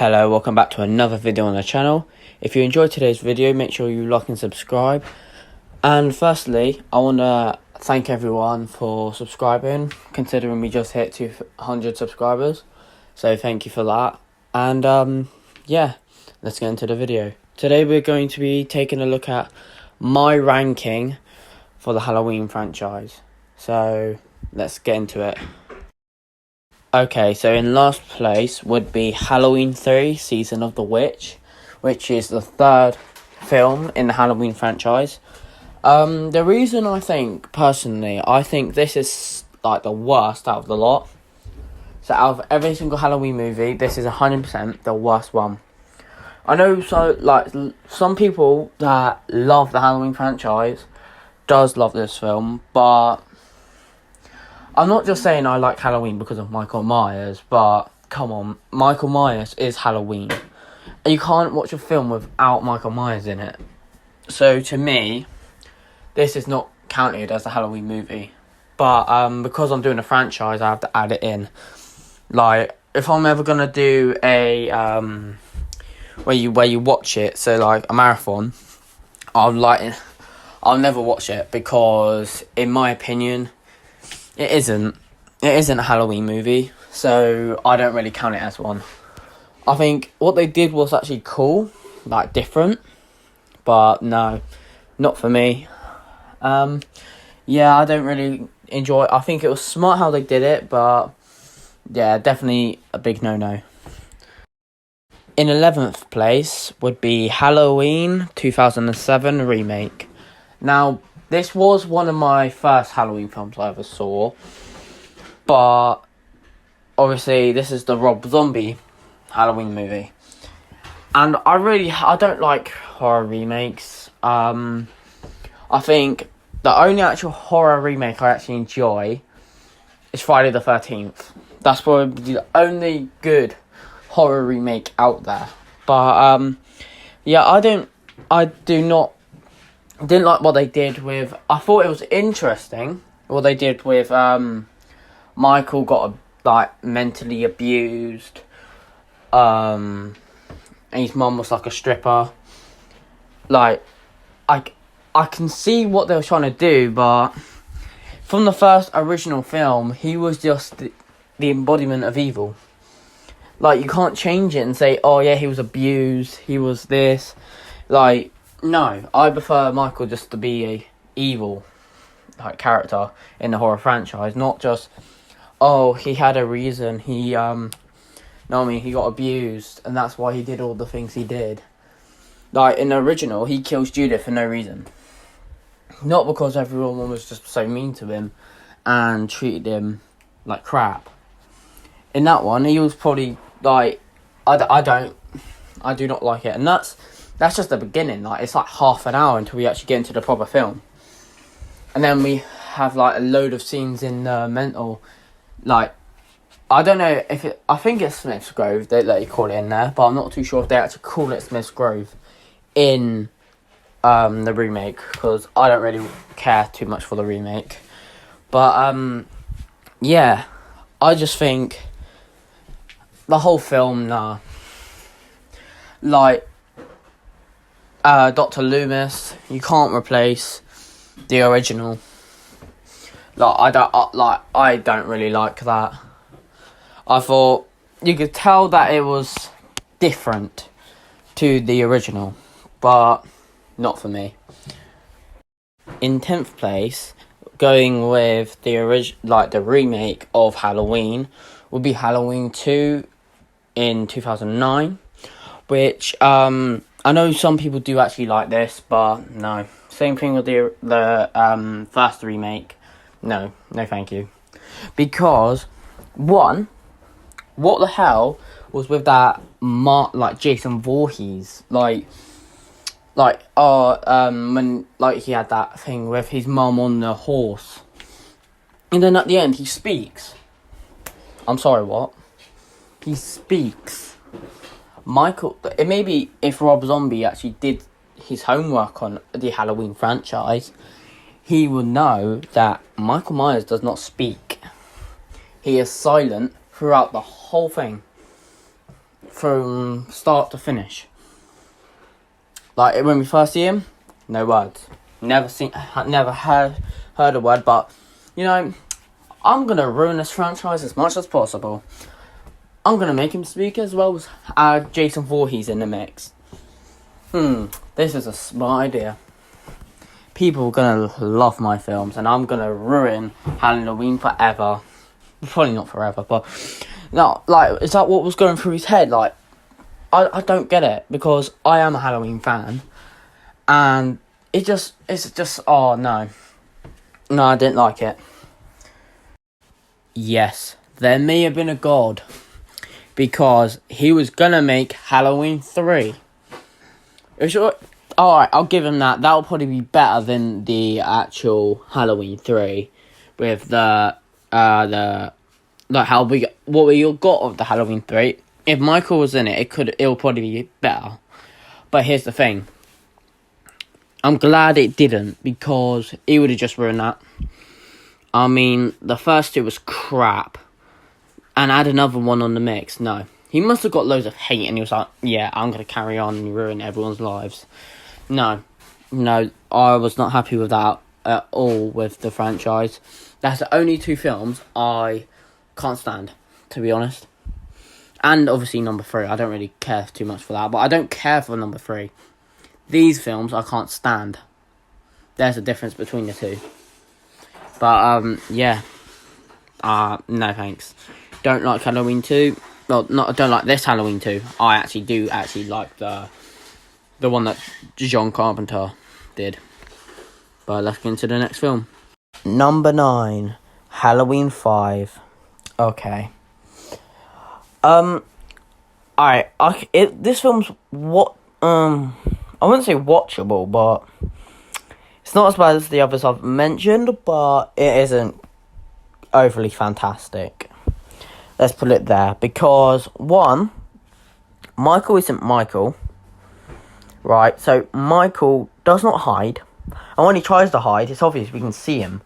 Hello, welcome back to another video on the channel. If you enjoyed today's video, make sure you like and subscribe. And firstly, I want to thank everyone for subscribing, considering we just hit 200 subscribers. So thank you for that. And yeah, let's get into the video. Today we're going to be taking a look at my ranking for the Halloween franchise. So let's get into it. Okay, so in last place would be Halloween 3, Season of the Witch, which is the third film in the Halloween franchise. The reason I think this is like the worst out of the lot. So out of every single Halloween movie, this is 100% the worst one. I know some people that love the Halloween franchise does love this film, but I'm not just saying I like Halloween because of Michael Myers, but come on, Michael Myers is Halloween. And you can't watch a film without Michael Myers in it. So to me, this is not counted as a Halloween movie. But because I'm doing a franchise, I have to add it in. Like, if I'm ever going to do a where you watch it, so like a marathon, I'll never watch it because, in my opinion, It isn't a Halloween movie, so I don't really count it as one. I think what they did was actually cool, like different, but no, not for me. Yeah, I don't really enjoy it. I think it was smart how they did it, but yeah, definitely a big no-no. In 11th place would be Halloween 2007 Remake. Now, this was one of my first Halloween films I ever saw, but obviously this is the Rob Zombie Halloween movie, and I don't like horror remakes. I think the only actual horror remake I actually enjoy is Friday the 13th. That's probably the only good horror remake out there. But yeah, I didn't like what they did with. I thought it was interesting what they did with Michael got mentally abused, and his mum was like a stripper. Like, I can see what they were trying to do, but from the first original film, he was just the embodiment of evil. Like, you can't change it and say, oh yeah, he was abused, he was this. Like, no, I prefer Michael just to be a evil character in the horror franchise, not just, oh, he had a reason, he got abused, and that's why he did all the things he did. Like, in the original, he kills Judith for no reason. Not because everyone was just so mean to him and treated him like crap. In that one, he was probably, like, I do not like it, and that's just the beginning. Like, it's like half an hour until we actually get into the proper film. And then we have like a load of scenes in mental, like, I don't know if I think it's Smith's Grove, they let you call it in there, but I'm not too sure if they actually call it Smith's Grove in the remake, because I don't really care too much for the remake. But yeah, I just think the whole film, like, Dr. Loomis, you can't replace the original. Like, I don't really like that. I thought you could tell that it was different to the original, but not for me. In 10th place, going with the remake of Halloween, would be Halloween 2 in 2009, which I know some people do actually like this, but no. Same thing with the first remake. No, thank you. Because, one, what the hell was with that Jason Voorhees? When he had that thing with his mum on the horse. And then at the end, he speaks. I'm sorry, what? He speaks. Michael, maybe if Rob Zombie actually did his homework on the Halloween franchise, he would know that Michael Myers does not speak. He is silent throughout the whole thing. from start to finish. Like, when we first see him, no words. Never heard a word, but, you know, I'm going to ruin this franchise as much as possible. I'm going to make him speak as well as Jason Voorhees in the mix. This is a smart idea. People are going to love my films, and I'm going to ruin Halloween forever. Probably not forever, but... No, like, is that what was going through his head? Like, I don't get it, because I am a Halloween fan, and it's just, oh, no. No, I didn't like it. Yes, there may have been a God, because he was gonna make Halloween 3. Alright, I'll give him that. That'll probably be better than the actual Halloween 3, with what we all got of the Halloween 3. If Michael was in it, it'll probably be better. But here's the thing. I'm glad it didn't, because it would have just ruined that. I mean, the first two was crap. And add another one on the mix. No. He must have got loads of hate and he was like, yeah, I'm going to carry on and ruin everyone's lives. No, I was not happy with that at all with the franchise. That's the only two films I can't stand, to be honest. And obviously number 3, I don't really care too much for that, but I don't care for number 3. These films I can't stand. There's a difference between the two. But, yeah. No thanks. Don't like Halloween 2. Well, don't like this Halloween 2. I do like the one that John Carpenter did. But let's get into the next film. Number 9, Halloween 5. Okay. Alright. This film's I wouldn't say watchable, but it's not as bad as the others I've mentioned, but it isn't overly fantastic. Let's put it there. Because, 1, Michael isn't Michael. Right? So, Michael does not hide. And when he tries to hide, it's obvious we can see him.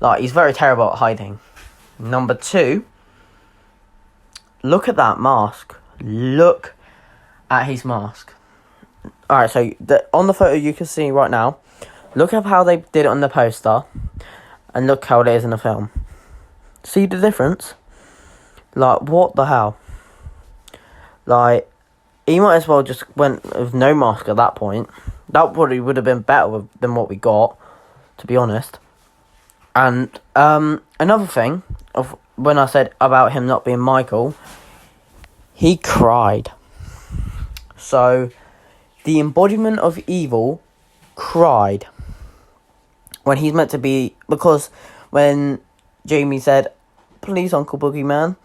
Like, he's very terrible at hiding. Number 2, look at that mask. Look at his mask. Alright, so on the photo you can see right now, look at how they did it on the poster, and look how it is in the film. See the difference? Like, what the hell? Like, he might as well just went with no mask at that point. That probably would have been better than what we got, to be honest. And another thing, of when I said about him not being Michael, he cried. So, the embodiment of evil cried when he's meant to be, because when Jamie said, please, Uncle Boogeyman,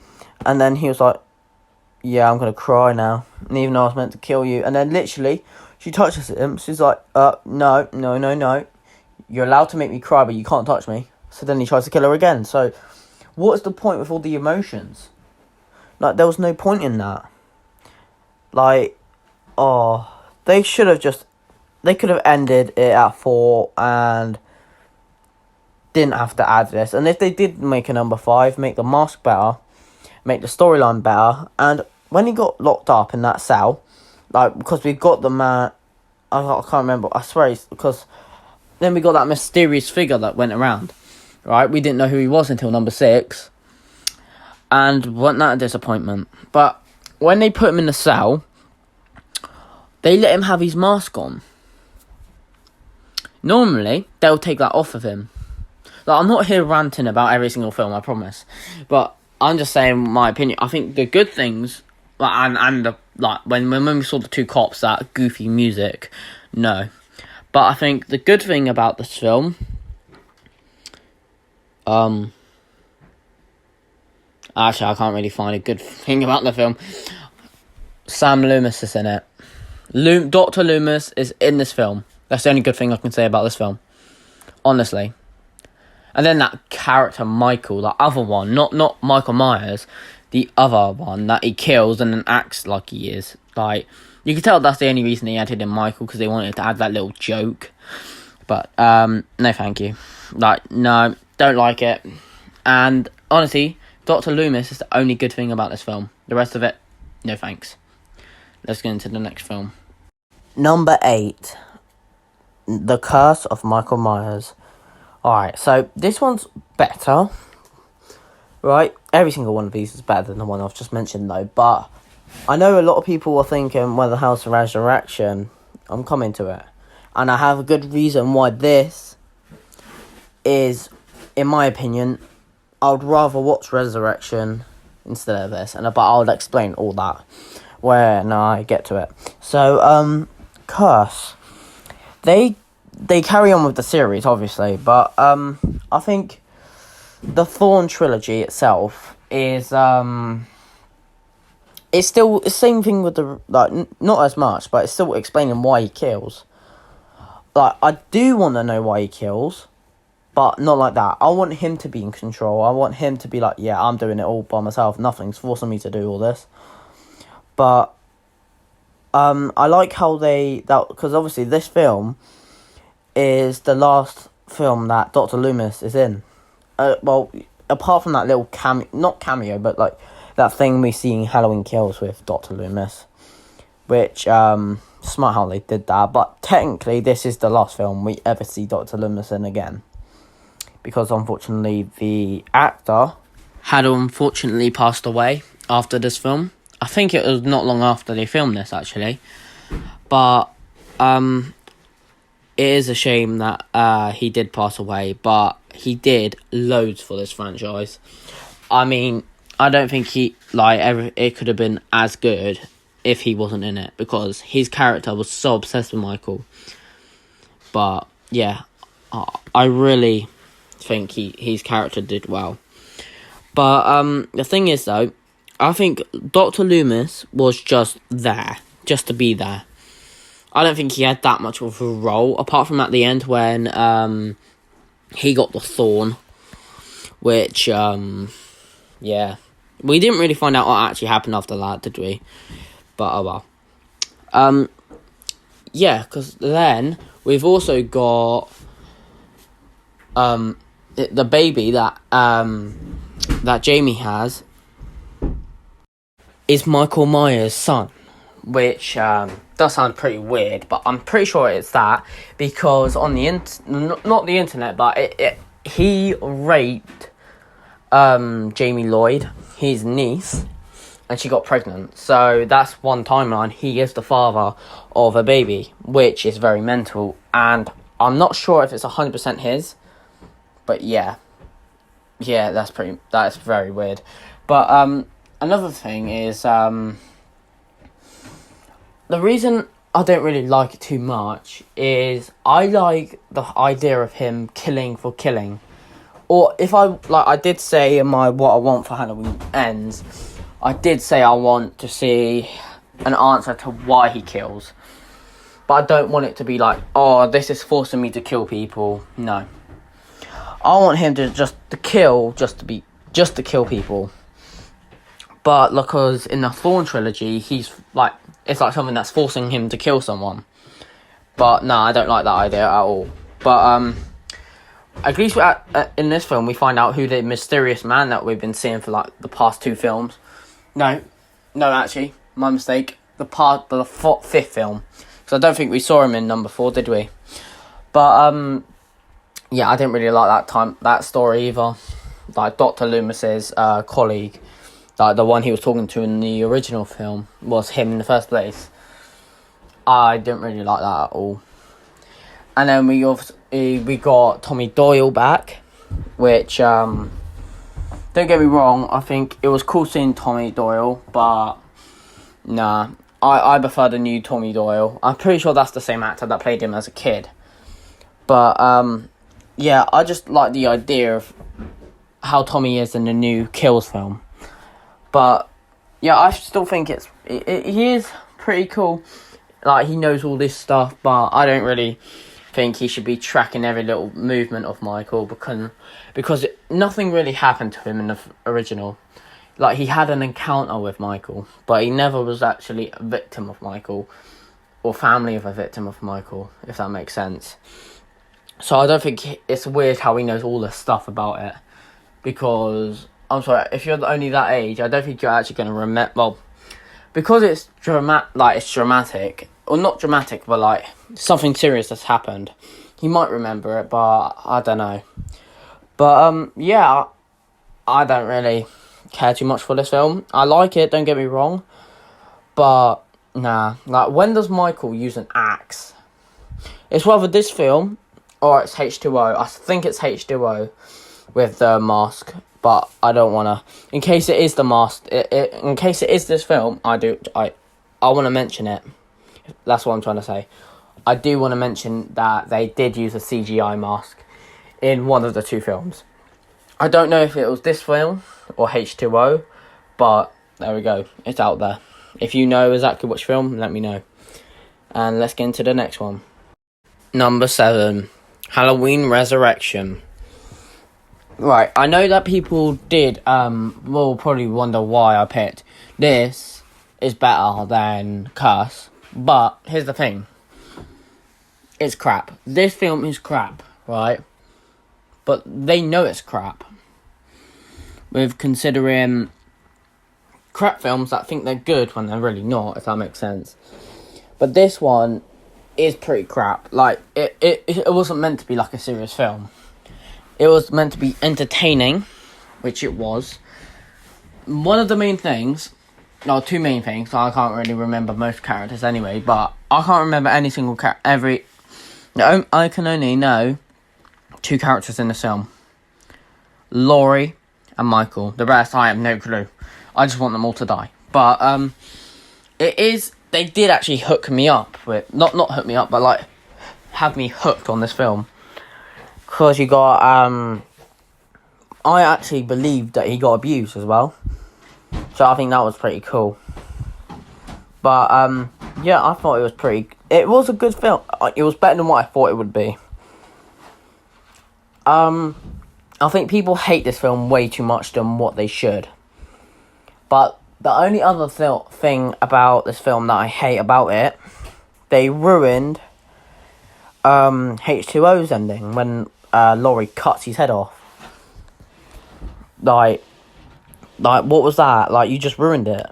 and then he was like, yeah, I'm going to cry now, and even though I was meant to kill you, and then literally, she touches him, she's like, no, you're allowed to make me cry, but you can't touch me. So then he tries to kill her again. So, what's the point with all the emotions? Like, there was no point in that. Like, they could have ended it at 4 and didn't have to add this. And if they did make a number 5, make the mask better, make the storyline better, and when he got locked up in that cell, like, because we got the man, I can't remember, I swear it's because then we got that mysterious figure that went around, right? We didn't know who he was until number 6, and wasn't that a disappointment? But when they put him in the cell, they let him have his mask on. Normally, they'll take that off of him. Like, I'm not here ranting about every single film, I promise. But I'm just saying my opinion. I think the good things, like, when we saw the 2 cops, that goofy music, no. But I think the good thing about this film, actually, I can't really find a good thing about the film. Sam Loomis is in it. Dr. Loomis is in this film. That's the only good thing I can say about this film. Honestly. And then that character, Michael, the other one, not Michael Myers, the other one that he kills and then acts like he is. Like, you can tell that's the only reason they added in Michael, because they wanted to add that little joke. But, no thank you. Like, no, don't like it. And, honestly, Dr. Loomis is the only good thing about this film. The rest of it, no thanks. let's get into the next film. Number 8, The Curse of Michael Myers. Alright, so this one's better, right? Every single one of these is better than the one I've just mentioned, though. But I know a lot of people are thinking, well, the House of Resurrection. I'm coming to it. And I have a good reason why this is, in my opinion, I would rather watch Resurrection instead of this. But I'll explain all that when I get to it. So, Curse. They carry on with the series, obviously, but I think the Thorn trilogy itself is it's still the same thing with the, like, not as much, but it's still explaining why he kills. Like, I do want to know why he kills, but not like that. I want him to be in control. I want him to be like, yeah, I'm doing it all by myself. Nothing's forcing me to do all this. But I like how because obviously this film is the last film that Dr. Loomis is in. Well, apart from that little not cameo, but like that thing we see in Halloween Kills with Dr. Loomis, which smart how they did that. But technically, this is the last film we ever see Dr. Loomis in again, because unfortunately the actor had unfortunately passed away after this film. I think it was not long after they filmed this, actually. But it is a shame that he did pass away, but he did loads for this franchise. I mean, I don't think it could have been as good if he wasn't in it, because his character was so obsessed with Michael. But yeah, I really think his character did well. But the thing is, though, I think Dr. Loomis was just there, just to be there. I don't think he had that much of a role, apart from at the end when he got the thorn, which, yeah. We didn't really find out what actually happened after that, did we? But, oh well. Yeah, because then we've also got the baby that Jamie has is Michael Myers' son, which does sound pretty weird, but I'm pretty sure it's that, because on the not the internet, but he raped Jamie Lloyd, his niece, and she got pregnant. So that's one timeline. He is the father of a baby, which is very mental, and I'm not sure if it's 100% his, but yeah, that's very weird. But another thing is, the reason I don't really like it too much is I like the idea of him killing for killing. Or if I did say in my What I Want for Halloween Ends, I did say I want to see an answer to why he kills. But I don't want it to be like, oh, this is forcing me to kill people. No. I want him to just to kill people. But because in the Thorn trilogy, he's like, it's like something that's forcing him to kill someone. But no, I don't like that idea at all. But at least in this film, we find out who the mysterious man that we've been seeing for like the past 2 films. No, actually, my mistake. The 5th film, because I don't think we saw him in number 4, did we? But yeah, I didn't really like that story either. Like Dr. Loomis's colleague, like the one he was talking to in the original film, was him in the first place. I didn't really like that at all. And then we got Tommy Doyle back, which don't get me wrong, I think it was cool seeing Tommy Doyle, but nah, I prefer the new Tommy Doyle. I'm pretty sure that's the same actor that played him as a kid. But yeah, I just like the idea of how Tommy is in the new Kills film. But yeah, I still think he is pretty cool. Like, he knows all this stuff, but I don't really think he should be tracking every little movement of Michael, because nothing really happened to him in the original. Like, he had an encounter with Michael, but he never was actually a victim of Michael, or family of a victim of Michael, if that makes sense. So I don't think it's weird how he knows all this stuff about it, because, I'm sorry, if you're only that age, I don't think you're actually going to remember, well, because it's dramatic, or not dramatic, but like something serious has happened. He might remember it, but I don't know. But yeah, I don't really care too much for this film. I like it, don't get me wrong, but nah. Like, when does Michael use an axe? It's whether this film or it's H2O. I think it's H2O with the mask, but I don't wanna. In case it is the mask, in case it is this film, I want to mention it. That's what I'm trying to say. I do want to mention that they did use a CGI mask in one of the two films. I don't know if it was this film or H2O, but there we go. It's out there. If you know exactly which film, let me know. And let's get into the next one. Number 7, Halloween Resurrection. Right, I know that people will probably wonder why I picked this is better than Curse, but here's the thing. It's crap. This film is crap, right? But they know it's crap. With considering crap films that think they're good when they're really not, if that makes sense. But this one is pretty crap. Like, it wasn't meant to be like a serious film. It was meant to be entertaining, which it was. One of the main things, no, two main things, I can't really remember most characters anyway, but I can't remember any single character, I can only know 2 characters in the film. Laurie and Michael. The rest, I have no clue. I just want them all to die. But, they did actually hook me up with, not hook me up, but like, have me hooked on this film. Because you got, I actually believed that he got abused as well. So I think that was pretty cool. But, yeah, I thought it was a good film. It was better than what I thought it would be. I think people hate this film way too much than what they should. But the only other thing about this film that I hate about it, they ruined H2O's ending when Laurie cuts his head off. Like, what was that? Like, you just ruined it.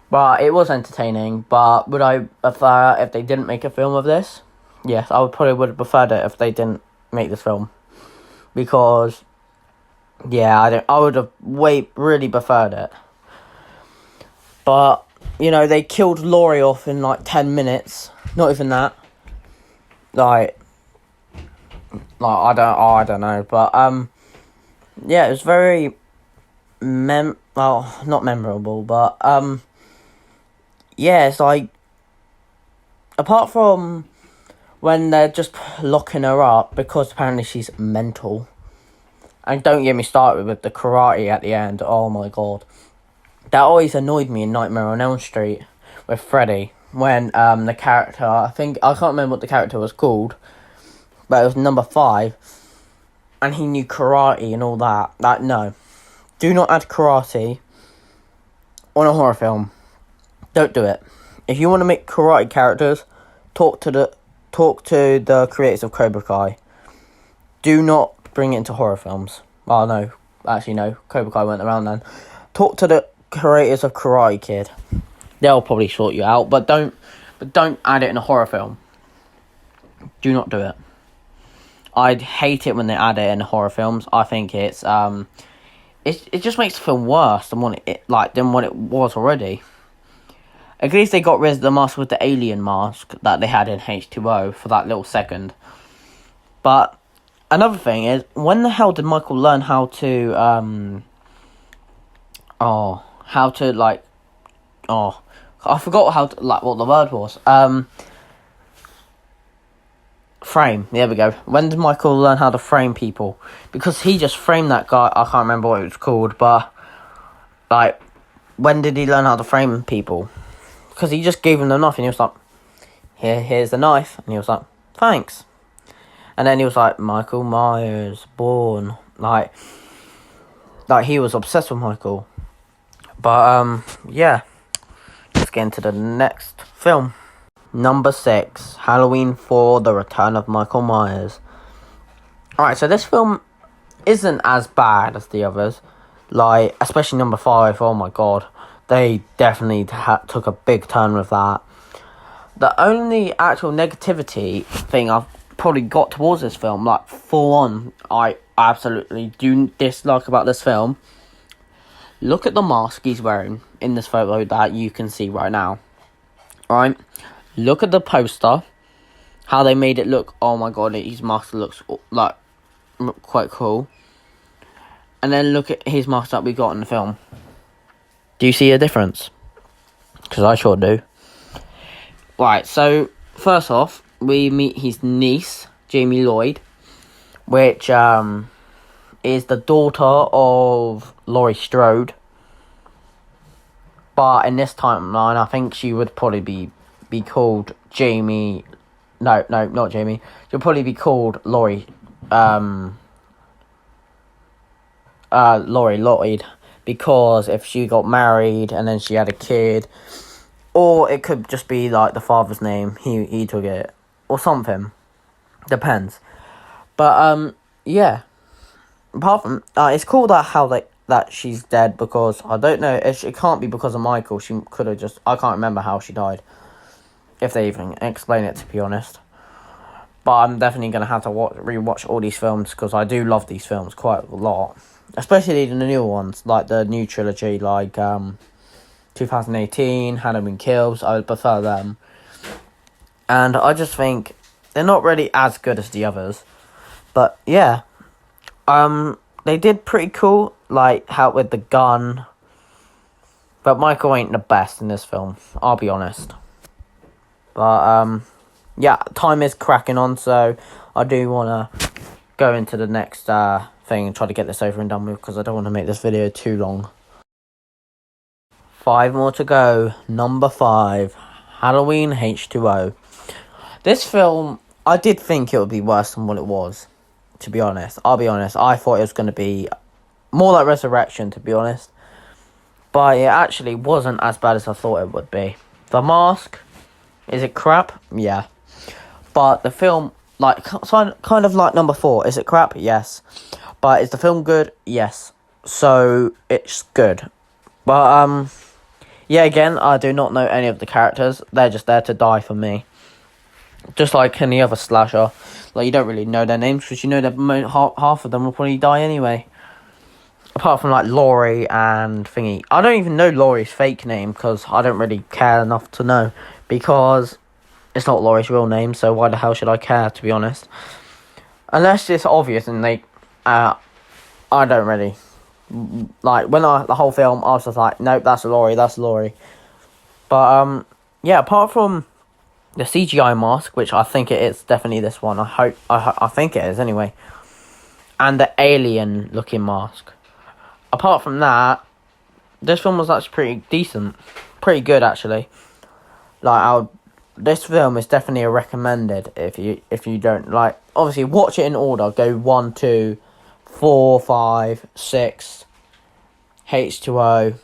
But it was entertaining, but would I prefer if they didn't make a film of this? Yes, I would have preferred it if they didn't make this film. Because, yeah, I would have really preferred it. But, they killed Laurie off in like 10 minutes. Not even that. Like I don't know. But, yeah, it was very not memorable, but, yeah, it's like, apart from when they're just locking her up, because apparently she's mental. And don't get me started with the karate at the end. Oh my god. That always annoyed me in Nightmare on Elm Street with Freddy. When the character, I can't remember what the character was called, but it was number 5. And he knew karate and all that. No. Do not add karate on a horror film. Don't do it. If you want to make karate characters, talk to the creators of Cobra Kai. Do not bring it into horror films. Oh no, actually no, Cobra Kai went around then. Talk to the creators of Karate Kid. They'll probably sort you out, but don't add it in a horror film. Do not do it. I'd hate it when they add it in horror films. I think it's it just makes the film worse than what it was already. At least they got rid of the mask with the alien mask that they had in H2O for that little second. But another thing is, when the hell did Michael learn how to I forgot what the word was. Frame. There we go. When did Michael learn how to frame people? Because he just framed that guy. I can't remember what it was called, but like, when did he learn how to frame people? Because he just gave him the knife and he was like, here's the knife. And he was like, thanks. And then he was like, Michael Myers, born. Like he was obsessed with Michael. But, yeah. Let's get into the next film. Number 6, Halloween 4, The Return of Michael Myers. Alright, so this film isn't as bad as the others. Like, especially number 5, oh my god. they definitely took a big turn with that. The only actual negativity thing I've probably got towards this film, like full on, I absolutely do dislike about this film. Look at the mask he's wearing in this photo that you can see right now. Right? Look at the poster. How they made it look. Oh my god, his mask looks like quite cool. And then look at his mask that we got in the film. Do you see a difference? Because I sure do. Right, so first off, we meet his niece, Jamie Lloyd, which is the daughter of Laurie Strode. But in this timeline, I think she would probably be called Jamie. No, not Jamie. She'll probably be called Laurie. Laurie Lloyd, because if she got married and then she had a kid, or it could just be like the father's name, he took it, or something, depends. But yeah, apart from it's cool that she's dead, because I don't know, it can't be because of Michael. She could have just, I can't remember how she died, if they even explain it, to be honest. But I'm definitely going to have to rewatch all these films, because I do love these films quite a lot. Especially the newer ones, like the new trilogy, like 2018, Halloween Kills. I would prefer them. And I just think they're not really as good as the others. But yeah, they did pretty cool, like how with the gun. But Michael ain't the best in this film, I'll be honest. But yeah, time is cracking on, so I do want to go into the next thing and try to get this over and done with, because I don't want to make this video too long. 5 more to go. Number 5, Halloween H2o. This film, I did think it would be worse than what it was, to be honest. I'll be honest, I thought it was going to be more like Resurrection, to be honest. But it actually wasn't as bad as I thought it would be. The mask, is it crap? Yeah. But the film, like, kind of like number 4, is it crap? Yes. But is the film good? Yes. So, it's good. But, yeah, again, I do not know any of the characters. They're just there to die for me. Just like any other slasher. Like, you don't really know their names, because you know that half of them will probably die anyway. Apart from, like, Laurie and thingy. I don't even know Laurie's fake name, because I don't really care enough to know. Because it's not Laurie's real name, so why the hell should I care, to be honest? Unless it's obvious and they... I don't really... Like, when the whole film, I was just like, nope, that's Laurie. But, yeah, apart from the CGI mask, which I think it is definitely this one. I think it is, anyway. And the alien-looking mask. Apart from that, this film was actually pretty decent. Pretty good, actually. Like, this film is definitely a recommended if you don't, like, obviously watch it in order. Go 1, 2, 4, 5, 6, H2O,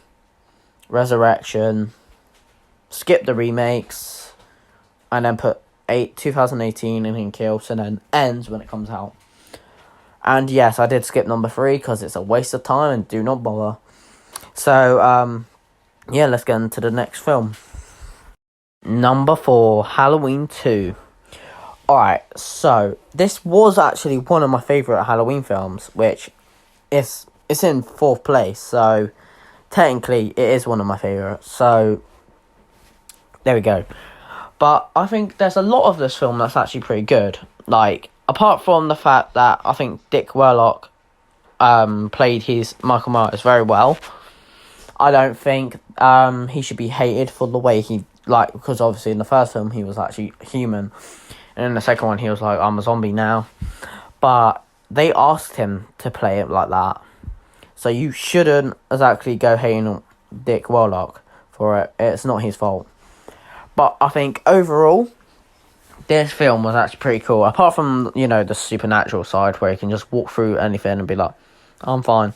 Resurrection, skip the remakes, and then put 2018 and then Kills, and then Ends when it comes out. And yes, I did skip number 3 because it's a waste of time and do not bother. So, yeah, let's get into the next film. Number 4, Halloween 2. Alright, so this was actually one of my favourite Halloween films, which it's in 4th place, so technically it is one of my favourites, so there we go. But I think there's a lot of this film that's actually pretty good. Like, apart from the fact that I think Dick Warlock played his Michael Myers very well, I don't think he should be hated for the way he, like, because obviously in the first film he was actually human, and in the second one he was like, I'm a zombie now. But they asked him to play it like that, so you shouldn't exactly go hating Dick Warlock for it. It's not his fault. But I think overall, this film was actually pretty cool. Apart from, you know, the supernatural side where you can just walk through anything and be like, I'm fine.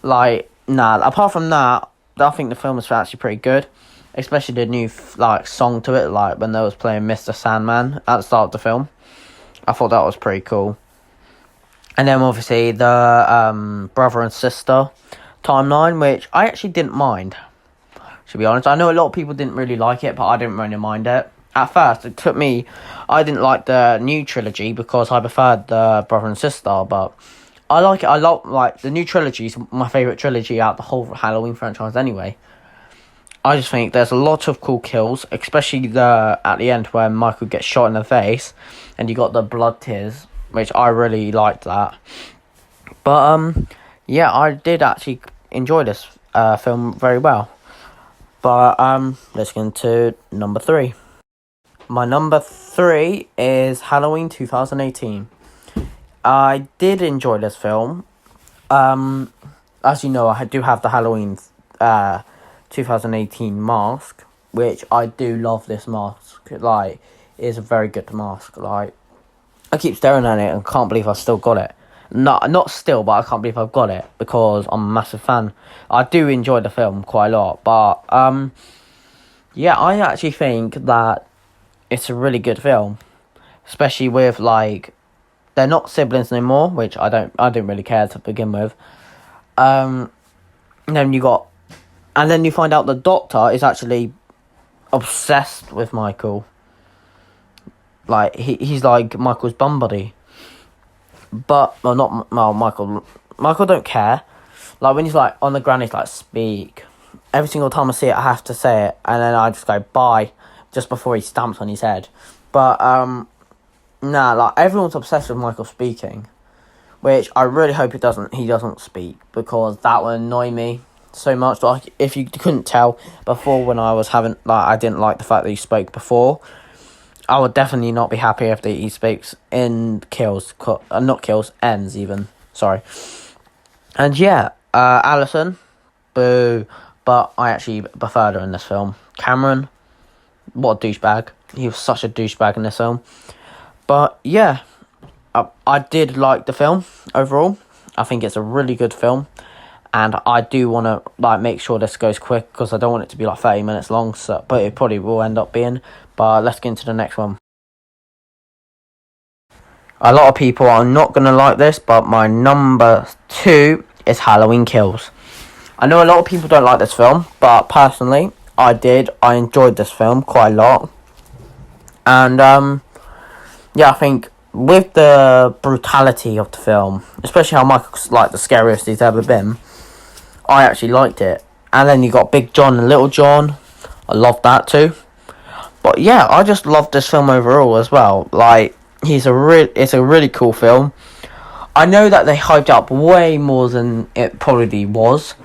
Like, nah, apart from that, I think the film was actually pretty good. Especially the new, like, song to it, like, when they was playing Mr. Sandman at the start of the film. I thought that was pretty cool. And then, obviously, the brother and sister timeline, which I actually didn't mind. to be honest. I know a lot of people didn't really like it, but I didn't really mind it. At first, I didn't like the new trilogy because I preferred the brother and sister, but I like it. I love, like, the new trilogy is my favourite trilogy out of the whole Halloween franchise anyway. I just think there's a lot of cool kills, especially at the end where Michael gets shot in the face and you got the blood tears, which I really liked that. But, yeah, I did actually enjoy this film very well. But, let's get into number 3. My number 3 is Halloween 2018. I did enjoy this film. As you know, I do have the Halloween 2018 mask, which I do love. This mask, like, is a very good mask. Like, I keep staring at it and can't believe I still got it. Not still, but I can't believe I've got it because I'm a massive fan. I do enjoy the film quite a lot, but yeah, I actually think that it's a really good film, especially with, like, they're not siblings anymore, which I didn't really care to begin with. And then you find out the Doctor is actually obsessed with Michael. Like, he's like Michael's bum buddy. Michael don't care. Like, when he's like on the ground, he's like, speak. Every single time I see it, I have to say it, and then I just go bye just before he stamps on his head. But like, everyone's obsessed with Michael speaking, which I really hope he doesn't speak, because that would annoy me so much. Like, if you couldn't tell before, when I was I didn't like the fact that he spoke before, I would definitely not be happy if he speaks in ends even. Sorry. And yeah, Alison, boo, but I actually preferred her in this film. Cameron, what a douchebag. He was such a douchebag in this film. But yeah, I did like the film overall. I think it's a really good film, and I do want to, like, make sure this goes quick because I don't want it to be like 30 minutes long. But it probably will end up being. But let's get into the next one. A lot of people are not going to like this, but my number 2 is Halloween Kills. I know a lot of people don't like this film, but personally, I did. I enjoyed this film quite a lot. And yeah, I think with the brutality of the film, especially how Michael's like the scariest he's ever been, I actually liked it. And then you got Big John and Little John. I loved that too. But yeah, I just loved this film overall as well. Like, it's a really cool film. I know that they hyped up way more than it probably was,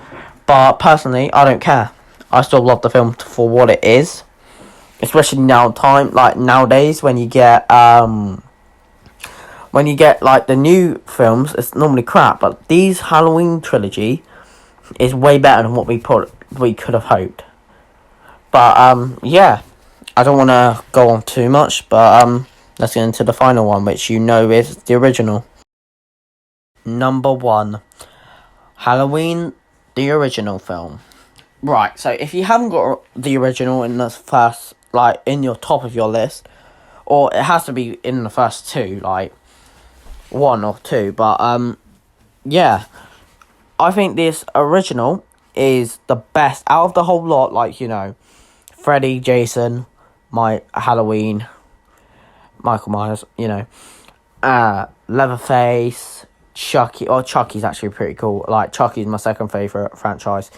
but personally, I don't care. I still love the film for what it is. Especially nowadays, when you get like the new films, it's normally crap. But these Halloween trilogy is way better than what we could have hoped. But yeah, I don't want to go on too much. But let's get into the final one, which you know is the original. Number 1, Halloween, the original film. Right, so if you haven't got the original in the first, like, in your top of your list, or it has to be in the first 2, like 1 or 2, but yeah, I think this original is the best out of the whole lot. Like, you know, Freddy, Jason, Halloween, Michael Myers, you know, Leatherface, Chucky. Oh, Chucky's actually pretty cool. Like, Chucky's my second favourite franchise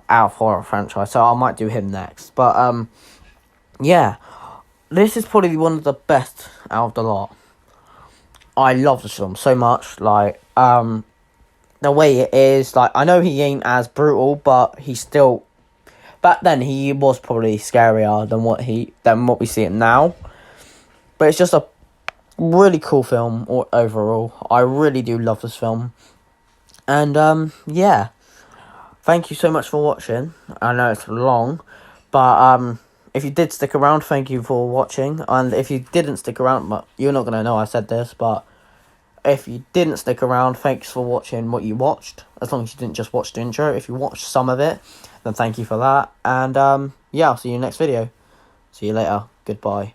out of horror franchise, so I might do him next. But yeah, this is probably one of the best out of the lot. I love this film so much. Like, the way it is, like, I know he ain't as brutal, but he's still, back then he was probably scarier than what we see it now. But it's just a really cool film overall. I really do love this film. And yeah, thank you so much for watching. I know it's long, but if you did stick around, thank you for watching. And if you didn't stick around, you're not going to know I said this, but if you didn't stick around, thanks for watching what you watched. As long as you didn't just watch the intro. If you watched some of it, then thank you for that. And yeah, I'll see you in the next video. See you later. Goodbye.